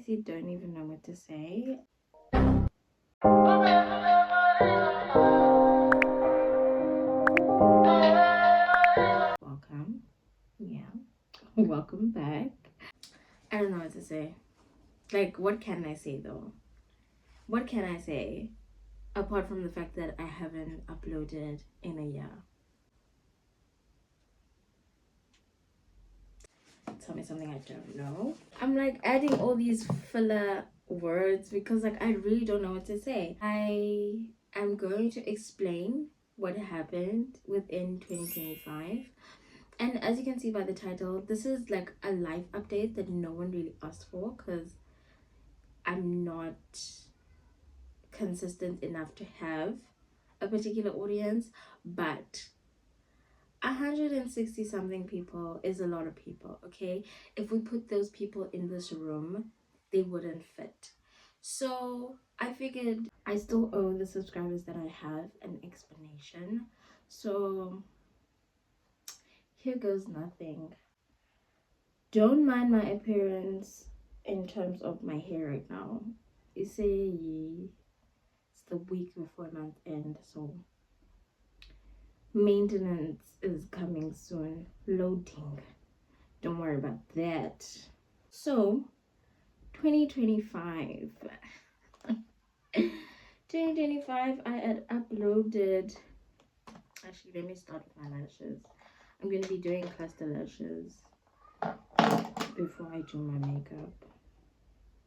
honestly don't even know what to say. Welcome. Yeah. Welcome back. I don't know what to say. Like, what can I say though? What can I say apart from the fact that I haven't uploaded in a year? Tell me something I don't know. I'm like adding all these filler words because like I really don't know what to say. I am going to explain what happened within 2025. And as you can see by the title, this is like a life update that no one really asked for because I'm not consistent enough to have a particular audience. But 160 something people is a lot of people, okay? If we put those people in this room, they wouldn't fit. So I figured I still owe the subscribers that I have an explanation. So here goes nothing. Don't mind my appearance in terms of my hair right now. You see, it's the week before month end, so maintenance is coming soon. Loading. Don't worry about that. So 2025. 2025 I had uploaded. Actually, let me start with my lashes. I'm gonna be doing cluster lashes before I do my makeup,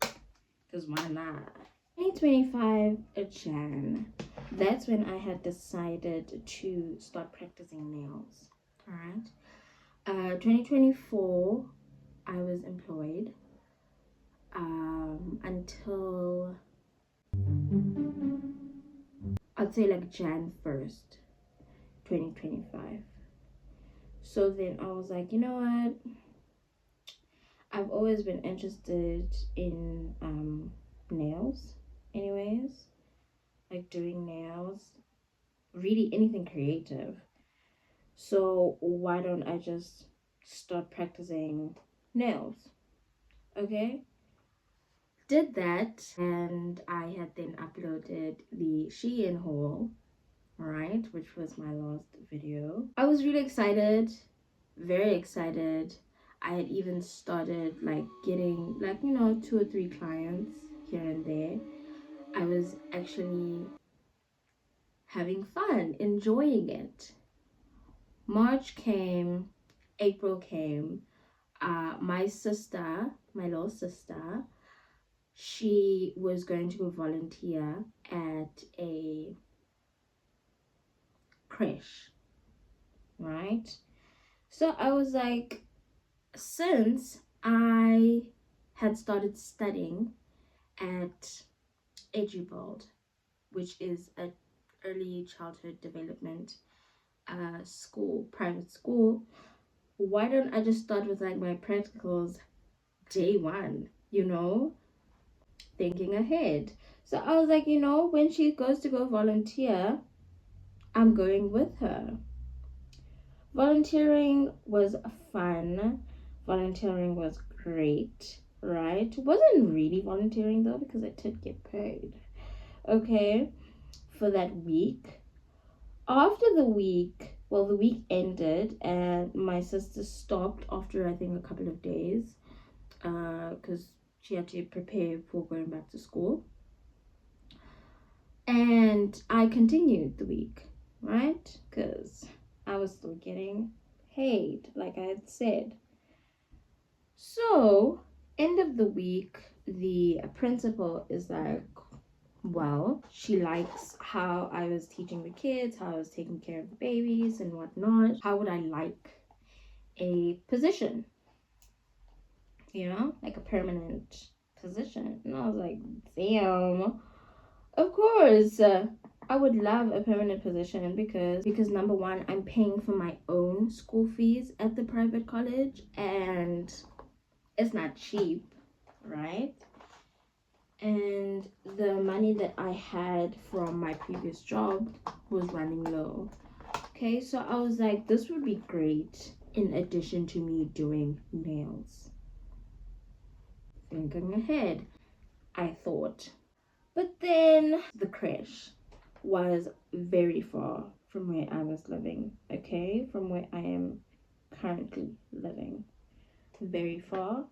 because why not? 2025 Jan, that's when I had decided to start practicing nails. All right. 2024 I was employed until I'd say like Jan 1st 2025. So then I was like, you know what, I've always been interested in nails anyways, like doing nails, really anything creative. So why don't I just start practicing nails? Okay, did that, and I had then uploaded the Shein haul, right, which was my last video. I was really excited, very excited. I had even started like getting like, you know, 2 or 3 clients here and there. I was actually having fun, enjoying it. March came, April came. My sister, my little sister, she was going to go volunteer at a creche, right? So I was like, since I had started studying at Edubald, which is an early childhood development school, private school, why don't I just start with like my practicals day one, you know, thinking ahead. So I was like, you know, when she goes to go volunteer, I'm going with her. Volunteering was fun. Volunteering was great, right? Wasn't really volunteering though because I did get paid. Okay, for that week. After the week, well, the week ended and my sister stopped after I think a couple of days because she had to prepare for going back to school. And I continued the week, right? Because I was still getting paid, like I had said. So, end of the week, the principal is like, well, she likes how I was teaching the kids, how I was taking care of the babies and whatnot. How would I like a position? You know, like a permanent position. And I was like, damn, of course. I would love a permanent position because number one, I'm paying for my own school fees at the private college and it's not cheap, right? And the money that I had from my previous job was running low. Okay, so I was like, this would be great in addition to me doing nails. thinking ahead, I thought. But then the crash was very far from where I was living, okay? From where I am currently living. Very far.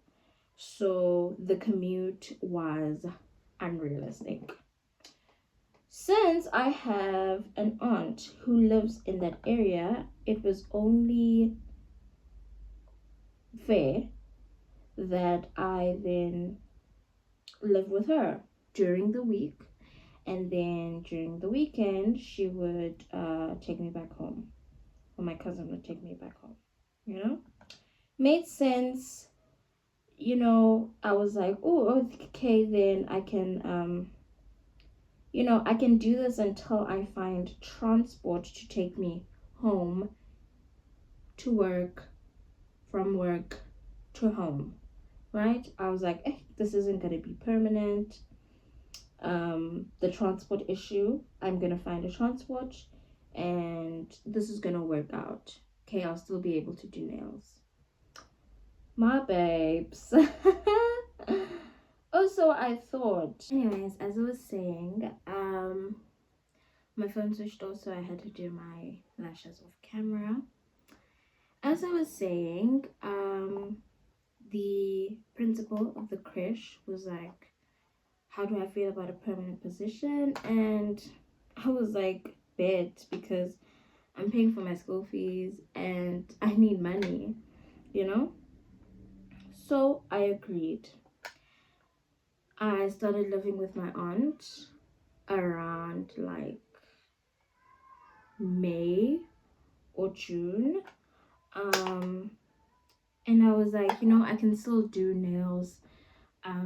So the commute was unrealistic. Since I have an aunt who lives in that area, it was only fair that I then live with her during the week, and then during the weekend she would take me back home, or my cousin would take me back home, you know. Made sense. I was like, oh, okay, then I can I can do this until I find transport to take me home, to work, from work to home, right? I was like, this isn't going to be permanent. The transport issue, I'm going to find a transport and this is going to work out. Okay, I'll still be able to do nails. My babes. Also, I thought, anyways, as I was saying, my phone switched off, so I had to do my lashes off camera. As I was saying, the principal of the creche was like, how do I feel about a permanent position? And I was like, bet, because I'm paying for my school fees and I need money, you know? So I agreed. I started living with my aunt around like May or June. And I was like, I can still do nails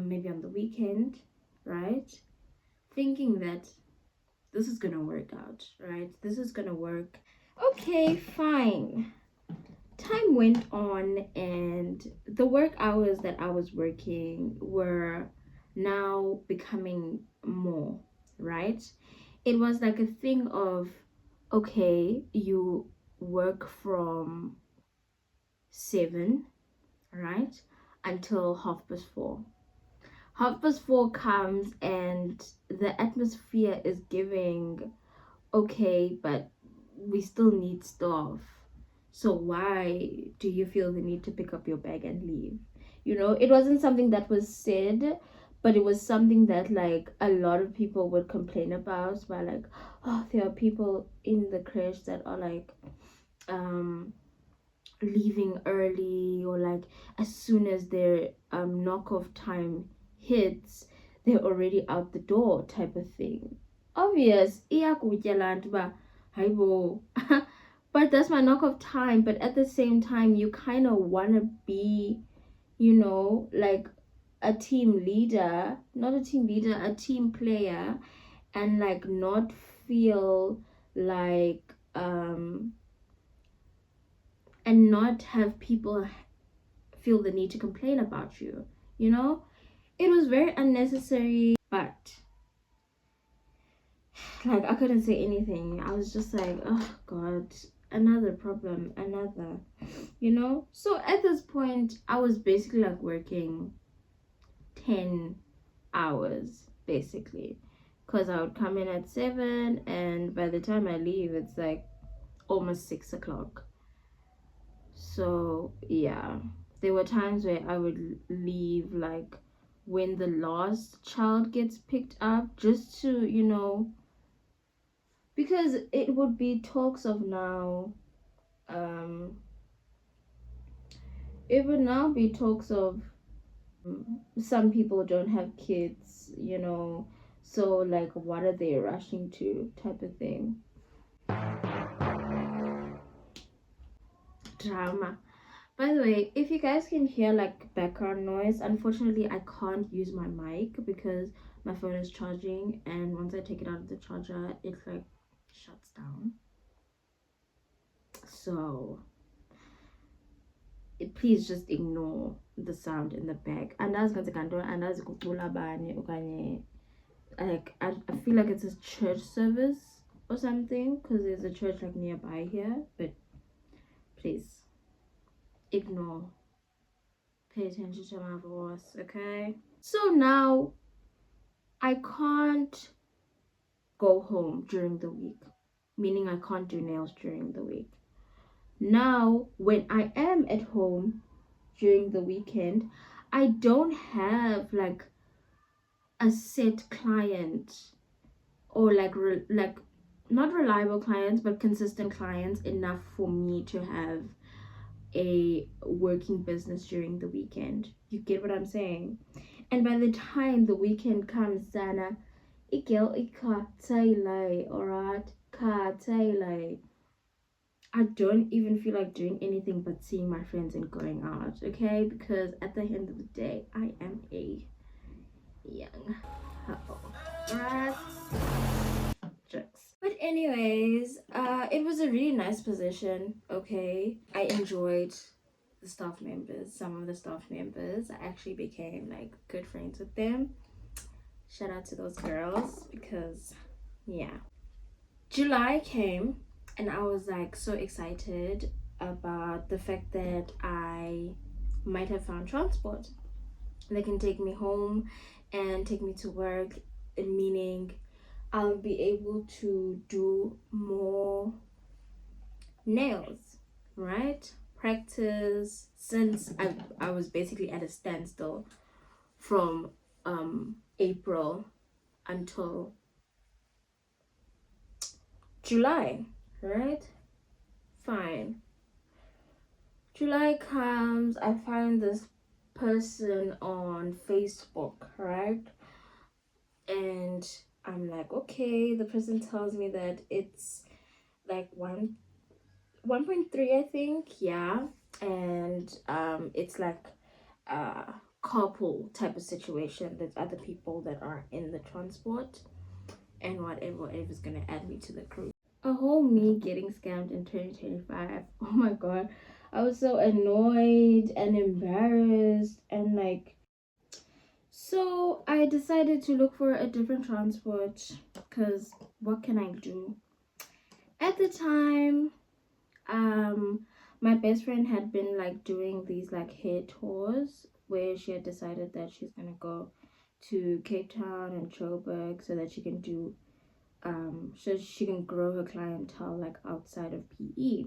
maybe on the weekend, right? Thinking that this is gonna work out, right? This is gonna work. Okay, fine. Time went on, and the work hours that I was working were now becoming more, right? It was like a thing of, okay, you work from 7, right, until 4:30. 4:30 comes and the atmosphere is giving, okay, but we still need staff. So why do you feel the need to pick up your bag and leave? It wasn't something that was said, but it was something that like a lot of people would complain about. By like, oh, there are people in the crash that are like leaving early, or like as soon as their knockoff time hits, they're already out the door type of thing. Obvious, iyakutya ba hayibo. But that's my knockoff time. But at the same time, you kind of want to be, like a team leader, not a team leader, a team player, and like not feel like and not have people feel the need to complain about you. It was very unnecessary, but like I couldn't say anything. I was just like, oh god, another problem, another. So at this point I was basically like working 10 hours basically, because I would come in at 7 and by the time I leave it's like almost 6 o'clock. So yeah, there were times where I would leave like when the last child gets picked up, just to because it would be talks of now, um it would now be talks of, some people don't have kids, so like what are they rushing to type of thing. Drama. By the way, if you guys can hear like background noise, unfortunately I can't use my mic because my phone is charging, and once I take it out of the charger it like shuts down. So please just ignore the sound in the back. Andazi kanti kanto andazi kucula bani okanye, like I feel like it's a church service or something, because there's a church like nearby here, but please ignore Pay attention to my voice, okay? So now I can't go home during the week, meaning I can't do nails during the week. Now, when I am at home during the weekend, I don't have like a set client or like not reliable clients but consistent clients enough for me to have a working business during the weekend. You get what I'm saying? And by the time the weekend comes, Sana, ikel ikatailai, alright? Katailai. I don't even feel like doing anything but seeing my friends and going out, okay? Because at the end of the day, I am a young couple, right? Jokes. But anyways, it was a really nice position, okay? I enjoyed the staff members, some of the staff members. I actually became like good friends with them. Shout out to those girls because, yeah. July came and I was like so excited about the fact that I might have found transport that can take me home and take me to work, meaning I'll be able to do more nails, right? Practice since I was basically at a standstill from April until July, right? Fine. July comes, I find this person on Facebook, right? And I'm like, okay, the person tells me that it's like 1.3, I think, yeah. And it's like a carpool type of situation. There's other people that are in the transport and whatever's gonna add me to the crew. A whole me getting scammed in 2025. Oh my god. I was so annoyed and embarrassed and like, so I decided to look for a different transport because what can I do? At the time, my best friend had been like doing these like hair tours where she had decided that she's gonna go to Cape Town and Joburg so that she can do so she can grow her clientele like outside of PE,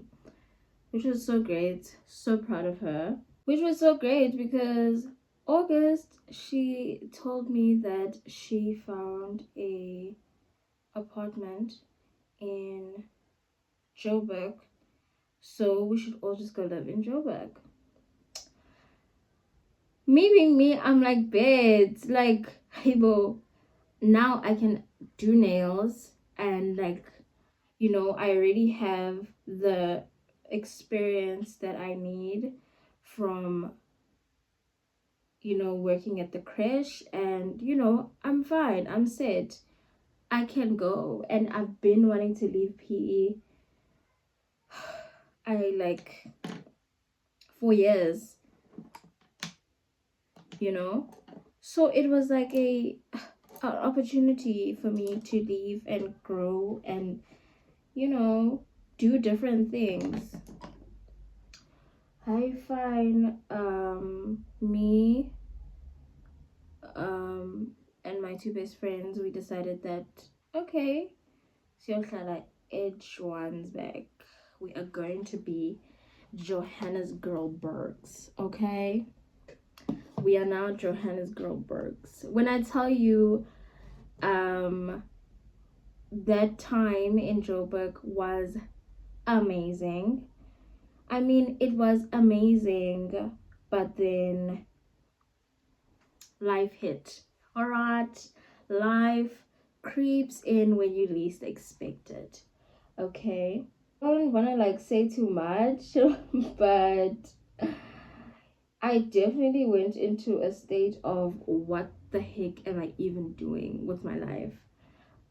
which was so great. So proud of her. Which was so great because August she told me that she found a apartment in Joburg, so we should all just go live in Joburg. Me being me, I'm like, bed, like, hey, bro, now I can do nails and like, you know, I already have the experience that I need from, you know, working at the creche, and you know, I'm fine, I'm set, I can go. And I've been wanting to leave PE I like 4 years, you know, so it was like an opportunity for me to leave and grow and, you know, do different things. I find me and my two best friends, we decided that okay, siyohlala eJohannesburg. We are going to be Johannesburgs, okay? We are now Johannesburgs. When I tell you that time in Joburg was amazing. I mean, it was amazing, but then life hit. All right, life creeps in when you least expect it. Okay, I don't want to like say too much, but I definitely went into a state of what the heck am I even doing with my life?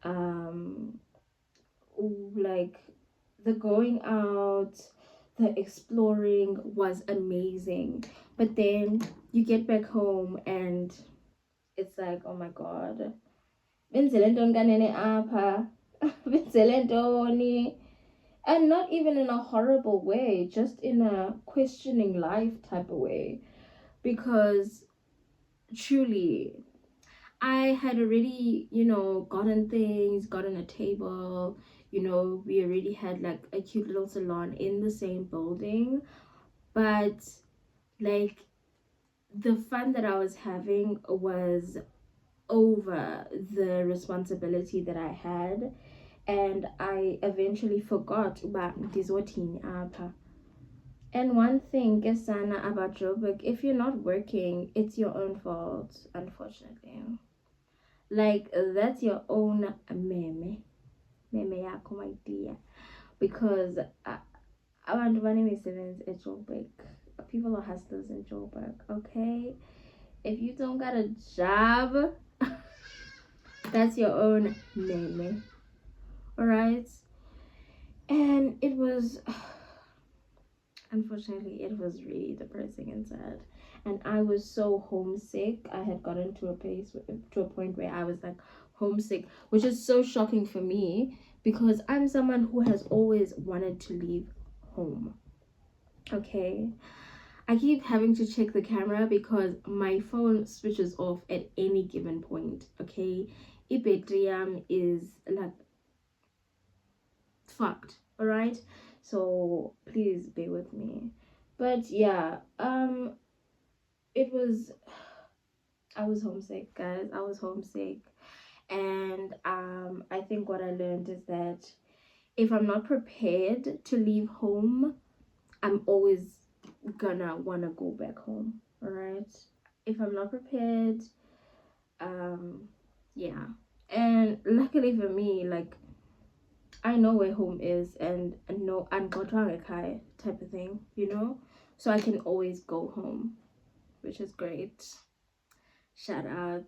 Um, like the going out, the exploring was amazing, but then you get back home and it's like, oh my god, benzele ntoni kanene apha, benzele ntoni, and not even in a horrible way, just in a questioning life type of way. because truly I had already, gotten things, gotten a table, we already had like a cute little salon in the same building. But like the fun that I was having was over the responsibility that I had, and I eventually forgot about Dizotini Apa. And one thing, Gesana, about Joburg, if you're not working, it's your own fault, unfortunately. Like, that's your own meme yakho, my dear. Because abantu banemisebenzi eJoburg. People are hustlers in Joburg, okay? If you don't got a job, that's your own meme. Alright? And it was, unfortunately, it was really depressing and sad. And I was so homesick. I had gotten to a point where I was like homesick, which is so shocking for me because I'm someone who has always wanted to leave home. Okay? I keep having to check the camera because my phone switches off at any given point. Okay? Ibetrium is like fucked. Alright? So please bear with me. But yeah, it was, I was homesick, guys. I was homesick. And I think what I learned is that if I'm not prepared to leave home, I'm always gonna wanna go back home. Alright? If I'm not prepared, yeah. And luckily for me, like I know where home is and know and go type of thing, so I can always go home, which is great. Shout out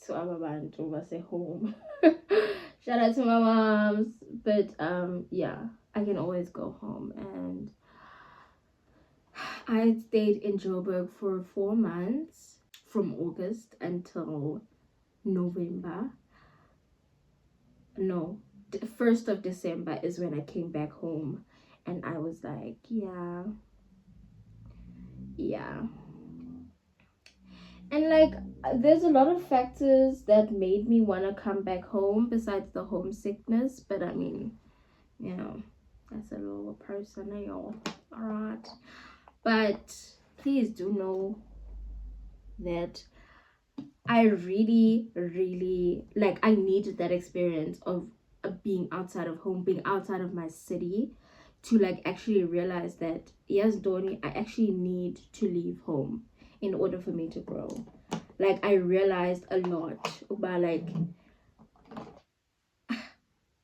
to our band over say home. Shout out to my moms. But yeah, I can always go home. And I stayed in Joburg for 4 months, from August until November. No, the 1st of December is when I came back home, and I was like, yeah. And like there's a lot of factors that made me want to come back home besides the homesickness, but I mean, that's a little personal. All right, but please do know that I really, really, like, I needed that experience of being outside of home, being outside of my city, to like actually realize that yes, Donnie, I actually need to leave home in order for me to grow. Like I realized a lot about like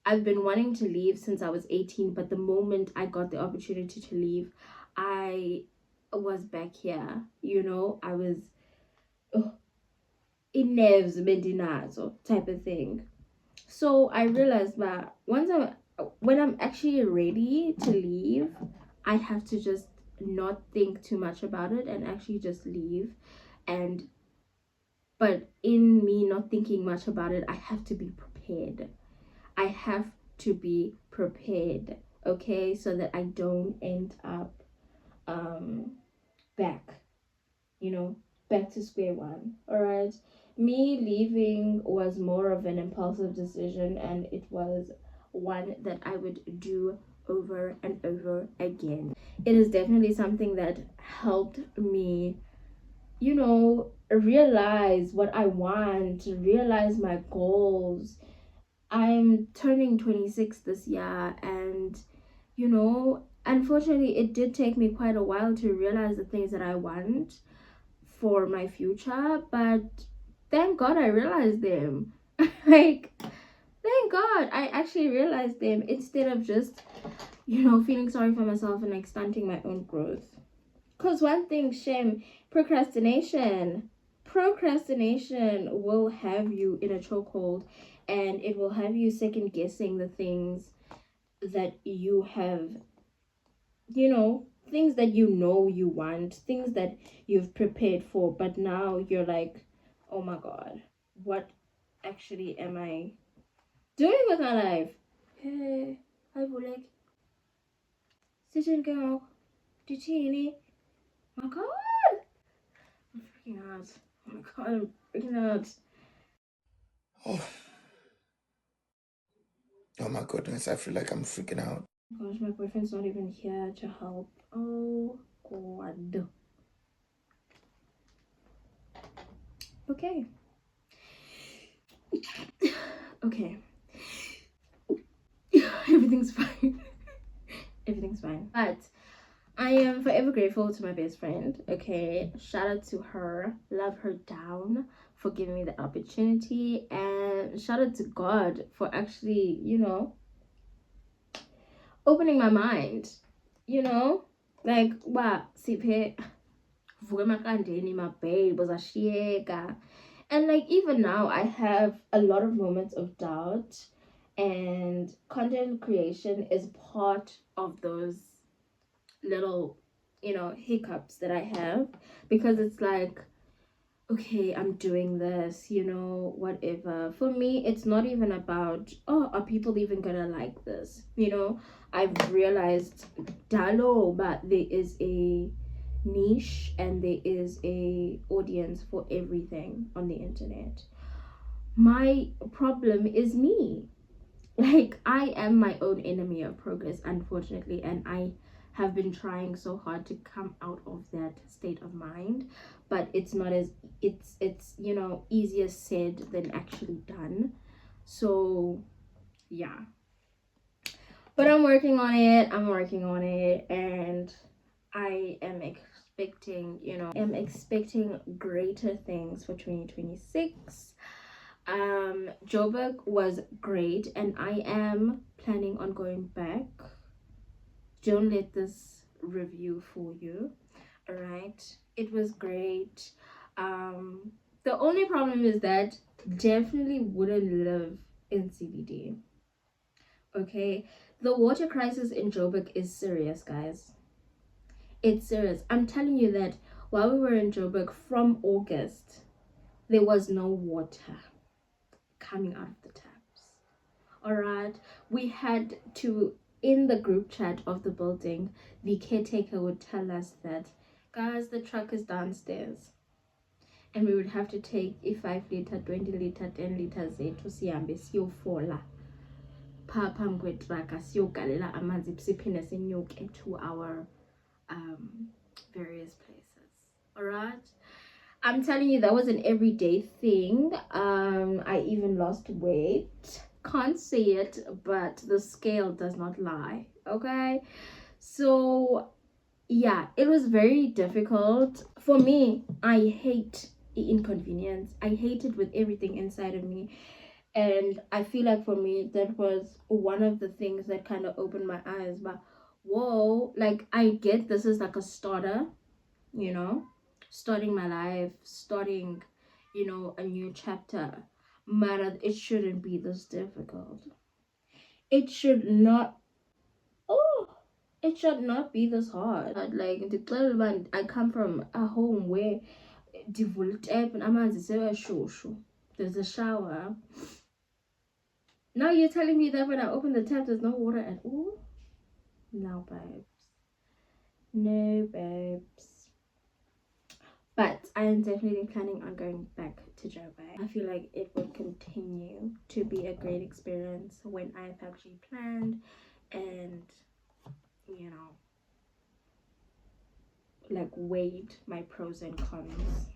I've been wanting to leave since I was 18, but the moment I got the opportunity to leave, I was back here. I was in nerves bendinazo type of thing. So I realized that when I'm actually ready to leave, I have to just not think too much about it and actually just leave. And but in me not thinking much about it, I have to be prepared. I have to be prepared, okay, so that I don't end up back, back to square one. All right. Me leaving was more of an impulsive decision, and it was one that I would do over and over again. It is definitely something that helped me, realize what I want, realize my goals. I'm turning 26 this year, and unfortunately, it did take me quite a while to realize the things that I want for my future, but thank God I realized them. Like, thank God I actually realized them instead of just, feeling sorry for myself and like stunting my own growth. Because one thing, shame, procrastination. Procrastination will have you in a chokehold, and it will have you second guessing the things that you have, things that you want, things that you've prepared for, but now you're like, oh my God, what actually am I doing with my life? Hey, hi Bulek. Sitting girl. Did my God. freaking out. Oh my god, I'm freaking out. Oh, oh my goodness, I feel like I'm freaking out. Gosh, my boyfriend's not even here to help. Oh god. Okay. Okay. Everything's fine. Everything's fine. But I am forever grateful to my best friend. Okay. Shout out to her. Love her down for giving me the opportunity. And shout out to God for actually, opening my mind. Like, wow, Siphe, my babe was a shiega. And like even now I have a lot of moments of doubt, and content creation is part of those little hiccups that I have, because it's like, okay, I'm doing this, whatever. For me, it's not even about, oh, are people even gonna like this? I've realized, Dalo, but there is a niche and there is a audience for everything on the internet. My problem is me. Like, I am my own enemy of progress, unfortunately, and I have been trying so hard to come out of that state of mind, but it's not as it's easier said than actually done. So yeah, but I'm working on it, and I am expecting greater things for 2026. Joburg was great, and I am planning on going back. Don't let this review fool you. All right, it was great. The only problem is that definitely wouldn't live in CBD. Okay, the water crisis in Joburg is serious, guys. It's serious. I'm telling you that while we were in Joburg from August, there was no water coming out of the taps. All right, we had to, in the group chat of the building, the caretaker would tell us that, guys, the truck is downstairs, and we would have to take a 5 liter, 20 liter, 10 liters zethu sihambe siyofola phaa phambi kwetraka siyogalela amanzi siphinde sinyuke to our various places. All right, I'm telling you, that was an everyday thing. I even lost weight. Can't say it, but the scale does not lie. Okay. So yeah, it was very difficult. For me, I hate the inconvenience. I hate it with everything inside of me. And I feel like for me, that was one of the things that kind of opened my eyes. But whoa, like, I get this is like a starter, you know, starting my life, starting, a new chapter. But it shouldn't be this difficult. It should not. Oh, it should not be this hard. Like the little one, I come from a home where there's a shower. Now you're telling me that when I open the tap, there's no water at all? No, babes. No, babes. But I am definitely planning on going back to Joburg. I feel like it will continue to be a great experience when I've actually planned and, you know, like weighed my pros and cons.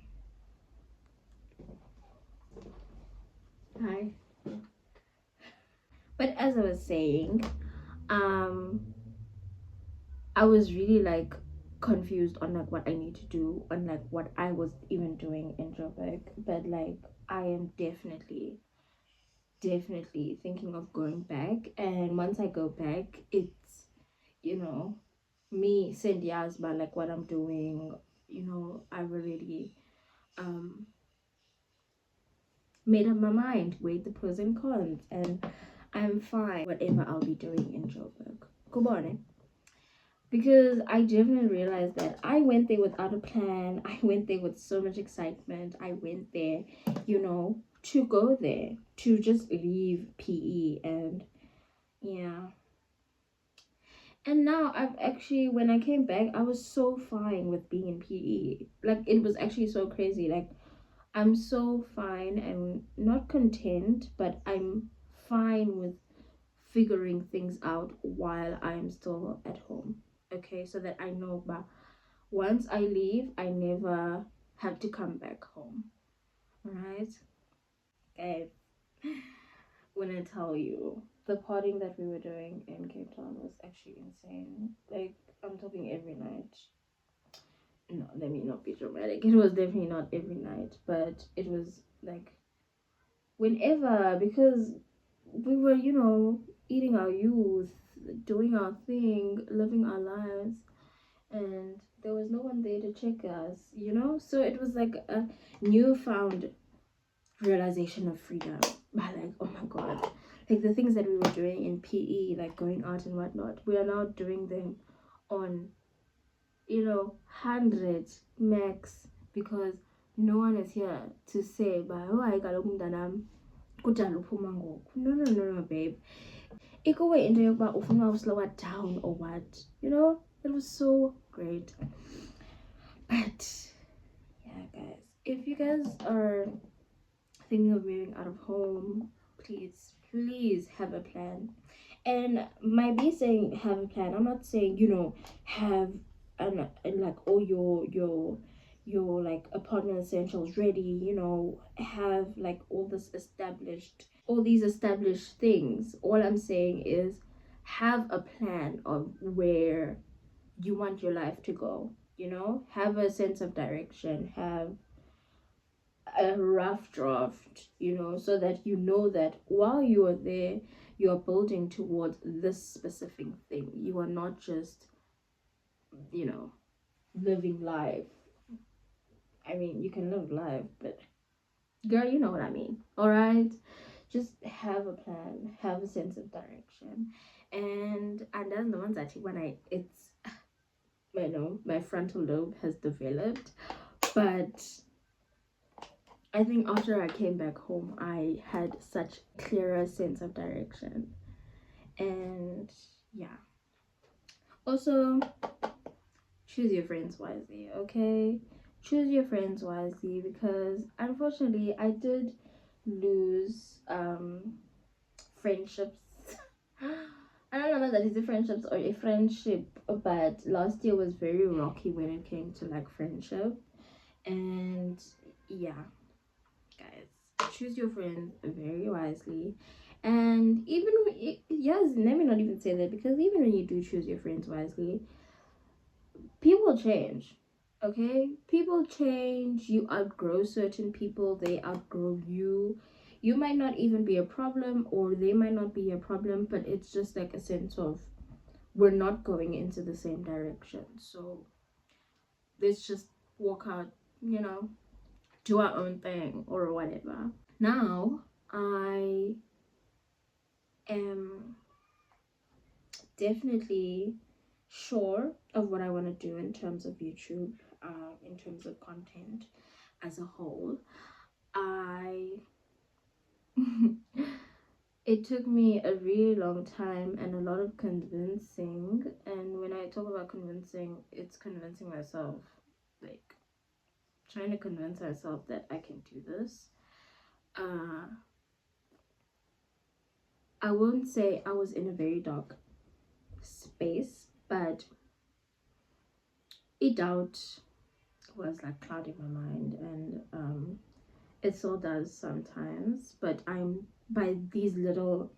Hi. But as I was saying, um, I was really like confused on like what I need to do and like what I was even doing in Joburg. But like I am definitely thinking of going back, and once I go back, it's you know me send Yasma like what I'm doing. I've already um made up my mind, weighed the pros and cons, and I'm fine whatever I'll be doing in Joburg. Good morning. Because I definitely realized that I went there without a plan. I went there with so much excitement. I went there, to go there, to just leave PE. And yeah, And now I've actually, when I came back, I was so fine with being in PE. Like, it was actually so crazy. Like, I'm so fine and not content, but I'm fine with figuring things out while I'm still at home. Okay, so that I know, but once I leave, I never have to come back home. Right? Guys, when I tell you, the partying that we were doing in Cape Town was actually insane. Like, I'm talking every night. No, let me not be dramatic. It was definitely not every night, but it was like whenever, because we were, eating our youth, doing our thing, living our lives, and there was no one there to check us. So it was like a newfound realization of freedom. But like, oh my god, like the things that we were doing in PE, like going out and whatnot, we are now doing them on, 100 max, because no one is here to say, "Ba, oh, I got kujalo uphuma ngoku." No, no, no, no, babe. Ikuwe into yokuba ufuna slow it down or what. It was so great. But yeah, guys, if you guys are thinking of moving out of home, please have a plan. And my be saying have a plan, I'm not saying, have and like all your like apartment essentials ready, have like all these established things. All I'm saying is have a plan of where you want your life to go. Have a sense of direction, have a rough draft, so that that while you are there, you are building towards this specific thing. You are not just, you know, living life. I mean, you can live life, but girl, you know what I mean. All right, just have a plan, have a sense of direction, and that's the ones that when it's my frontal lobe has developed, but I think after I came back home, I had such clearer sense of direction. And yeah. Also, choose your friends wisely, okay? Choose your friends wisely, because unfortunately I did lose friendships. I don't know that it's a friendships or a friendship, but last year was very rocky when it came to like friendship. And yeah, guys, choose your friends very wisely. And even yes, let me not even say that, because even when you do choose your friends wisely, people change. Okay, people change. You outgrow certain people, they outgrow you. You might not even be a problem, or they might not be a problem, but it's just like a sense of we're not going into the same direction, so let's just walk out, you know do our own thing or whatever. Now, I am definitely sure of what I want to do in terms of YouTube, in terms of content as a whole. I it took me a really long time and a lot of convincing. And when I talk about convincing, it's convincing myself, like trying to convince myself that I can do this. I won't say I was in a very dark space, but doubt was like clouding my mind, and it still does sometimes. But I'm by these little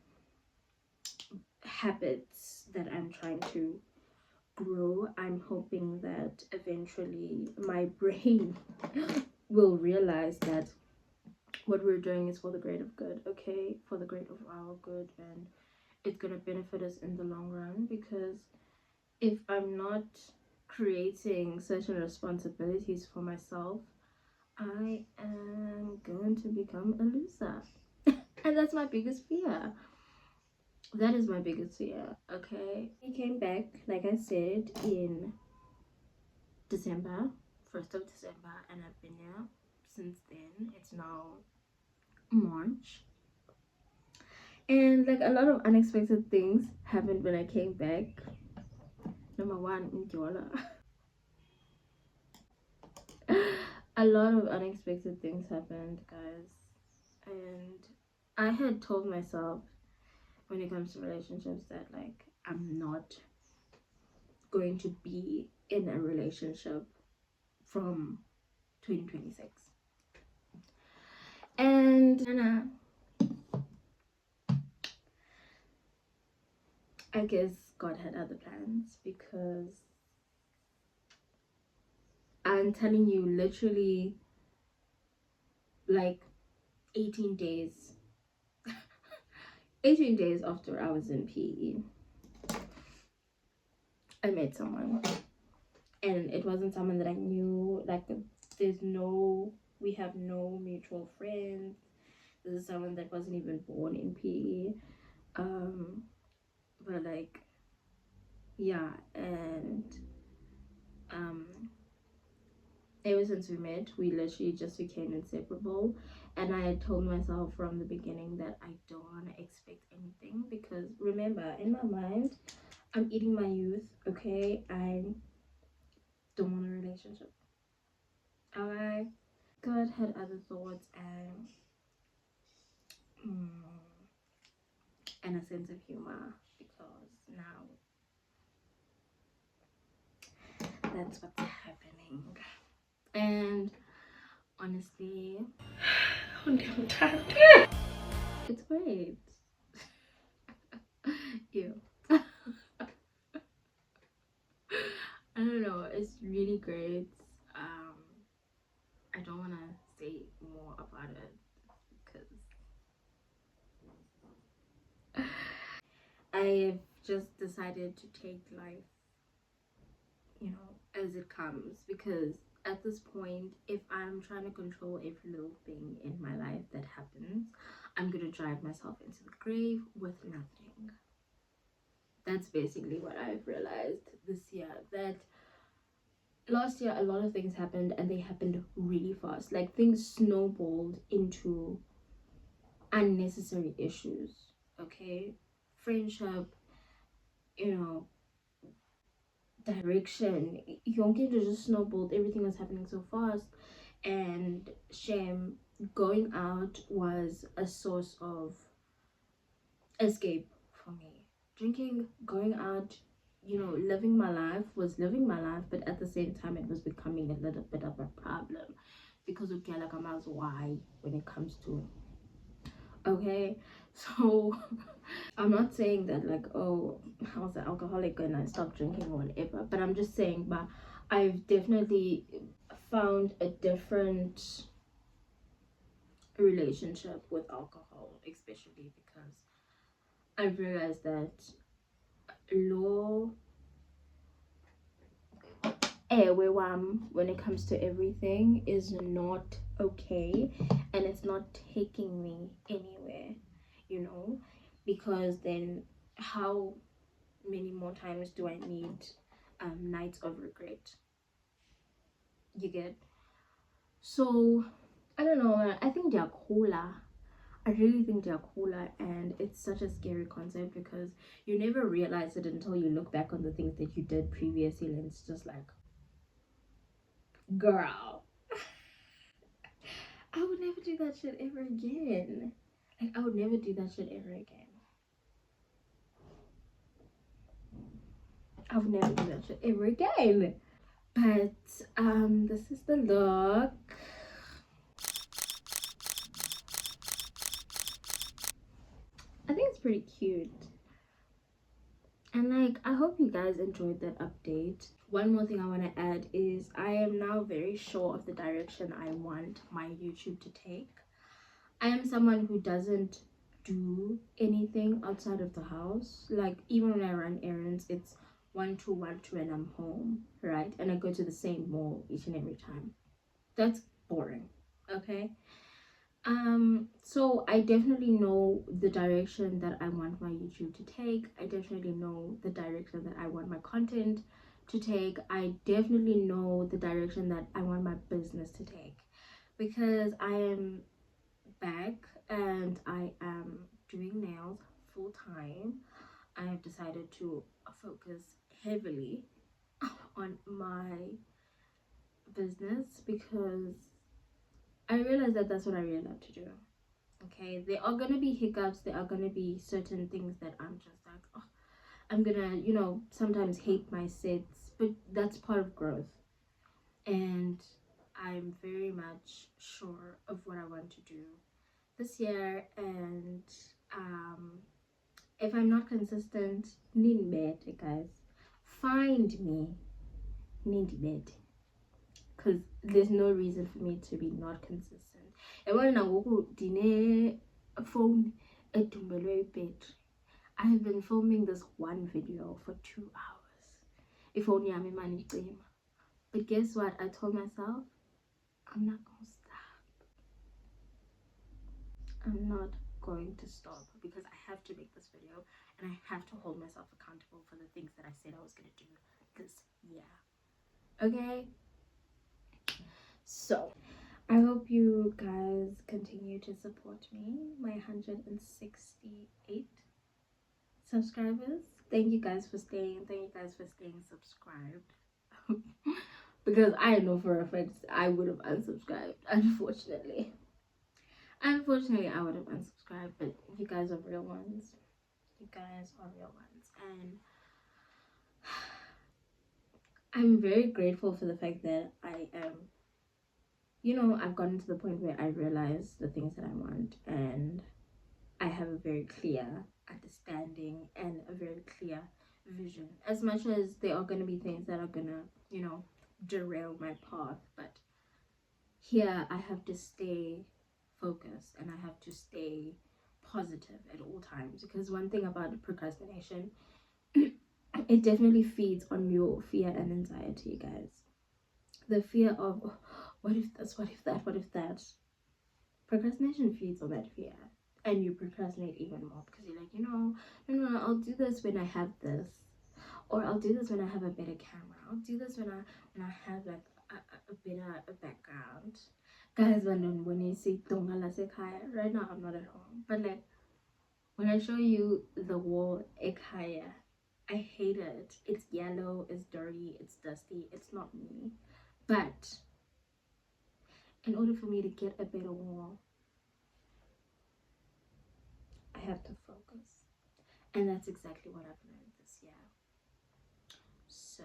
habits that I'm trying to grow, I'm hoping that eventually my brain will realize that what we're doing is for the great of good, okay, for the great of our good, and it's gonna benefit us in the long run. Because if I'm not creating certain responsibilities for myself, I am going to become a loser. And that's my biggest fear. That is my biggest fear, okay? I came back, like I said, in December, 1st of December, and I've been here since then. It's now March. And like a lot of unexpected things happened when I came back. Number one, Ndiola. A lot of unexpected things happened, guys. And I had told myself when it comes to relationships that like I'm not going to be in a relationship from 2026. And I guess God had other plans, because I'm telling you, literally, like 18 days, 18 days after I was in PE, I met someone. And it wasn't someone that I knew. Like, we have no mutual friends. This is someone that wasn't even born in PE. But like, yeah, and um, ever since we met, we literally just became inseparable. And I had told myself from the beginning that I don't want to expect anything, because remember, in my mind, I'm eating my youth, okay? I don't want a relationship. Alright? God had other thoughts, and a sense of humor, because now that's what's happening. And honestly, I'm tired. It's great. Ew. I don't know, it's really great. Um, I don't want to say more about it, because I've just decided to take life, as it comes. Because at this point, if I'm trying to control every little thing in my life that happens, I'm gonna drive myself into the grave with nothing. That's basically what I've realized this year. That last year, a lot of things happened, and they happened really fast. Like, things snowballed into unnecessary issues. Okay, friendship, you know, direction. Yonke just snowballed. Everything was happening so fast, and shame. Going out was a source of escape for me. Drinking, going out, living my life was living my life, but at the same time, it was becoming a little bit of a problem, because of Galakama's why when it comes to, okay, so I'm not saying that like, oh, I was an alcoholic and I stopped drinking or whatever, but I'm just saying, but I've definitely found a different relationship with alcohol, especially because I've realized that law when it comes to everything is not okay, and it's not taking me anywhere, because then how many more times do I need nights of regret? You get? So I don't know, man. I think they're cooler. I really think they're cooler, and it's such a scary concept, because you never realize it until you look back on the things that you did previously, and it's just like, girl, I would never do that shit ever again. Like, I would never do that shit ever again. I would never do that shit ever again. But this is the look. I think it's pretty cute. And like, I hope you guys enjoyed that update. One more thing I want to add is I am now very sure of the direction I want my YouTube to take. I am someone who doesn't do anything outside of the house. Like, even when I run errands, it's 1 2 1 2 and I'm home, right? And I go to the same mall each and every time. That's boring. Okay. So I definitely know the direction that I want my YouTube to take. I definitely know the direction that I want my content to take. I definitely know the direction that I want my business to take, because I am back and I am doing nails full time. I have decided to focus heavily on my business because I realized that that's what I really love to do. Okay, there are gonna be hiccups, there are gonna be certain things that I'm just like, oh, I'm gonna, sometimes hate my sets, but that's part of growth. And I'm very much sure of what I want to do this year. And if I'm not consistent, need bed, guys. Find me, need bed. Because there's no reason for me to be not consistent. Phone battery. I have been filming this one video for 2 hours. If only I'm in money dream. But guess what? I told myself I'm not gonna stop. I'm not going to stop because I have to make this video and I have to hold myself accountable for the things that I said I was gonna do this year. Okay? So I hope you guys continue to support me, my 168 subscribers. Thank you guys for staying. Thank you guys for staying subscribed. Because I know for a fact I would have unsubscribed, unfortunately. Unfortunately, I would have unsubscribed, but you guys are real ones. You guys are real ones. And I'm very grateful for the fact that I am, I've gotten to the point where I realize the things that I want and I have a very clear understanding and a very clear vision. As much as there are going to be things that are going to, derail my path, but here I have to stay focused and I have to stay positive at all times, because one thing about procrastination, it definitely feeds on your fear and anxiety, guys. The fear of, oh, what if this, what if that, what if that. Procrastination feeds on that fear, and you procrastinate even more because you're like, no, I'll do this when I have this, or I'll do this when I have a better camera. I'll do this when I have like a better background. Guys, when you see right now I'm not at home, but like when I show you the wall ekaya, I hate it. It's yellow, it's dirty, it's dusty, it's not me. But in order for me to get a better wall, I have to focus. And that's exactly what I've learned this year. So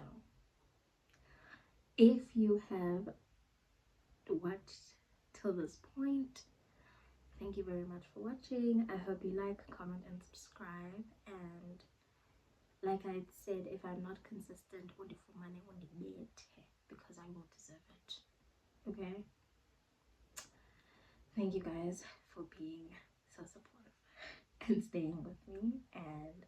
if you have watched till this point, thank you very much for watching. I hope you like, comment, and subscribe. And like I said, if I'm not consistent, only for money, only it, because I will deserve it. Okay? Thank you guys for being so supportive and staying with me. And